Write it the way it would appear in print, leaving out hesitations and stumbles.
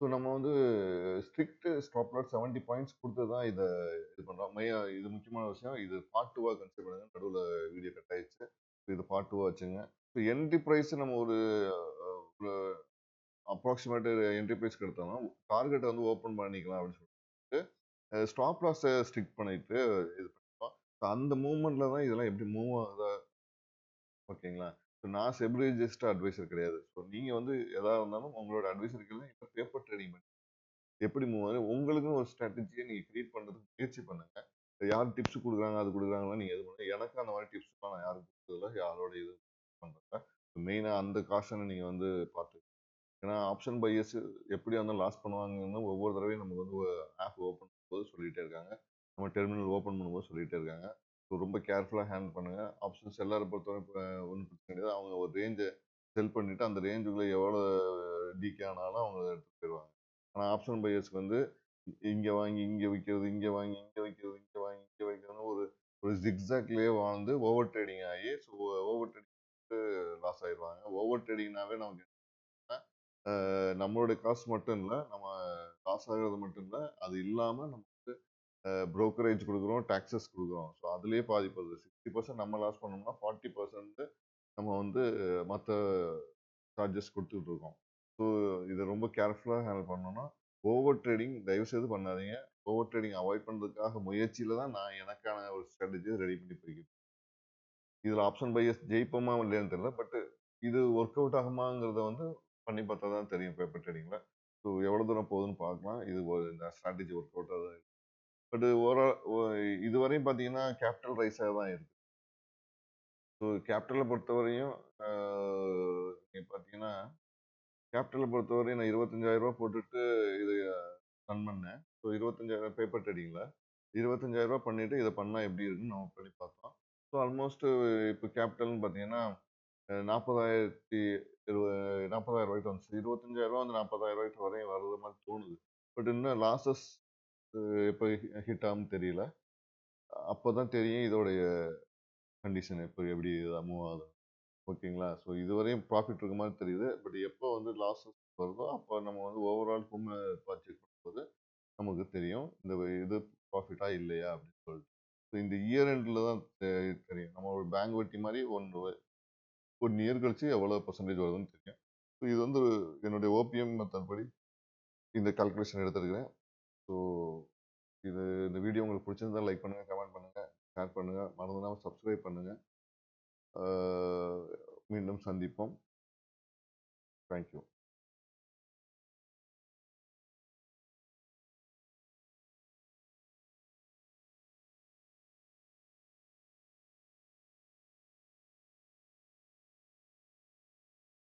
So நம்ம வந்து strict stop loss 70 points குடுத்து தான் இது பண்றோம். இது முக்கியமான விஷயம். இது பார்ட் 2வா கன்சிடர் பண்ணுங்க. நடுவுல வீடியோ கட் ஆயிருச்சு. இது பார்ட் 2வா வச்சுங்க. ஸோ என்ட்ரி பிரைஸ் நம்ம ஒரு அப்ராக்ஸிமேட் என்ட்ரி பிரைஸ்க்கு எடுத்தோம்னா, டார்கெட்ட வந்து ஓப்பன் பண்ணிக்கலாம் அப்படின்னு சொல்லிட்டு, ஸ்டாப் லாஸ ஸ்ட்ரிக்ட் பண்ணிட்டு இது பண்ணிக்கலாம். அந்த மூவ்மெண்ட்ல தான் இதெல்லாம் எப்படி மூவ் ஆகுதா ஓகேங்களா? ஸோ நான் செபி ரிஜிஸ்டர்ட் அட்வைசர் கிடையாது. ஸோ நீங்க வந்து எதா இருந்தாலும் உங்களோட அட்வைசருக்கு இல்ல பேப்பர் ட்ரேடிங் எப்படி மூவ் ஆகுது உங்களுக்குன்னு ஒரு ஸ்ட்ராட்டஜியை நீங்க கிரியேட் பண்றதுக்கு முயற்சி பண்ணுங்க. யார் டிப்ஸ் கொடுக்குறாங்க அது கொடுக்குறாங்களா நீங்க எது பண்ணுங்க. எனக்கு அந்த மாதிரி டிப்ஸ்லாம் நான் யாரும் கொடுத்ததில்ல. யாரோட இது பண்றதில்ல. மெயினா அந்த காசனை நீங்க வந்து பார்த்து ஏன்னா ஆப்ஷன் பையர்ஸ் எப்படியா இருந்தாலும் லாஸ் பண்ணுவாங்கன்னு ஒவ்வொரு தடவையும் நமக்கு வந்து ஆப் ஓப்பன் பண்ணும்போது சொல்லிட்டே இருக்காங்க. நம்ம டெர்மினல் ஓப்பன் பண்ணும்போது சொல்லிட்டே இருக்காங்க. ஸோ ரொம்ப கேர்ஃபுல்லாக ஹேண்டில் பண்ணுங்க. ஆப்ஷன்ஸ் எல்லாரும் பொறுத்தவரை இப்போ ஒன்றும் பிரச்சனை கிடையாது. அவங்க ஒரு ரேஞ்சை செல் பண்ணிட்டு அந்த ரேஞ்சுக்குள்ள எவ்வளோ டிகே ஆனாலும் அவங்க எடுத்துட்டு போயிடுவாங்க. ஆனால் ஆப்ஷன் பையர்ஸ்க்கு வந்து இங்க வாங்கி இங்க விற்கிறது, இங்க வாங்கி இங்க விற்கிறது, இங்க வாங்கி இங்க வைக்கிறதுன்னு ஒரு ஒரு ஜிக்ஸாக்லயே வாழ்ந்து ஓவர் ட்ரேடிங் ஆகி ஸோ ஓவர் ட்ரேடிங் லாஸ் ஆயிடுவாங்க. ஓவர் ட்ரேடிங்னாவே நமக்கு நம்மளுடைய காசு மட்டும் இல்ல, நம்ம லாஸ் ஆகுறது மட்டும் இல்ல, அது இல்லாம நம்ம புரோக்கரேஜ் குடுக்குறோம், டாக்ஸஸ் குடுக்குறோம். ஸோ அதிலேயே பாதி போகுது. 60% நம்ம லாஸ் பண்ணோம்னா 40% நம்ம வந்து மத்த சார்ஜஸ் குடுத்துட்டு இருக்கோம். ஸோ இத ரொம்ப கேர்ஃபுல்லா ஹேண்டில் பண்ணணும்னா, ஓவர் ட்ரேடிங் தயவு செய்து பண்ணாதீங்க. ஓவர் ட்ரேடிங் அவாய்ட் பண்றதுக்காக முயற்சியில தான் நான் எனக்கான ஒரு ஸ்ட்ராட்டஜிய ரெடி பண்ணி போய்க்கிட்டு இதுல ஆப்ஷன் பையர்ஸ் ஜெயிப்போமா இல்லையான்னு தெரியல. பட் இது ஒர்க் அவுட் ஆகுமாங்கிறத வந்து பண்ணி பார்த்தா தான் தெரியும் பேப்பர் ட்ரேடிங்ல. ஸோ எவ்வளவு தூரம் போகுதுன்னு பார்க்கலாம். இந்த ஸ்ட்ராட்டஜி ஒர்க் அவுட் ஆகுது. பட் இதுவரையும் பார்த்தீங்கன்னா கேபிட்டல் ரைஸா தான் இருக்கு. ஸோ கேபிட்டல பொறுத்தவரையும் நீங்க பார்த்தீங்கன்னா, கேபிட்டல பொறுத்தவரையும் நான் ரூ. 25,000 போட்டுட்டு இது ரன் பண்ணேன். ஸோ 25,000 பேப்பர் ட்ரேடிங்ல. ரூ. 25,000 பண்ணிட்டு இத பண்ணா எப்படி இருக்குன்னு நம்ம பண்ணி பார்த்தோம். ஸோ ஆல்மோஸ்ட் இப்போ கேபிட்டல்னு பார்த்தீங்கன்னா 40,000 ரூபாய்க்கு வந்துச்சு. ரூ. 25,000 வந்து ரூ. 40,000 வரையும் வர்றது மாதிரி தோணுது. பட் இன்னும் லாஸஸ் எப்போ ஹிட் ஆகும்னு தெரியல. அப்பதான் தெரியும் இதோடைய கண்டிஷன் இப்போ எப்படி மூவ் ஆகுது. ஓகேங்களா? ஸோ இதுவரையும் ப்ராஃபிட் இருக்க மாதிரி தெரியுது. பட் எப்போ வந்து லாஸஸ் வருதோ, அப்போ நம்ம வந்து ஓவரால் பர்ச்சேஸ் பண்ணும்போது நமக்கு தெரியும். இது ப்ராஃபிட்டா இல்லையா அப்படின்னு சொல்லிட்டு. ஸோ இந்த இயர் எண்ட்ல தான் தெரியும். நம்ம ஒரு பேங்க் வட்டி மாதிரி 1 இயர் கழிச்சு எவ்வளோ பெர்சன்டேஜ் வருதுன்னு தெரியும். ஸோ இது வந்து என்னுடைய ஓபிஎம் மெத்தட் படி இந்த கால்குலேஷன் எடுத்திருக்கிறேன். ஸோ இந்த வீடியோ உங்களுக்கு பிடிச்சிருந்தா லைக் பண்ணுங்க, கமெண்ட் பண்ணுங்க, ஷேர் பண்ணுங்க, மறந்துடாம சப்ஸ்கிரைப் பண்ணுங்க. மீண்டும் சந்திப்போம். தேங்க்யூ.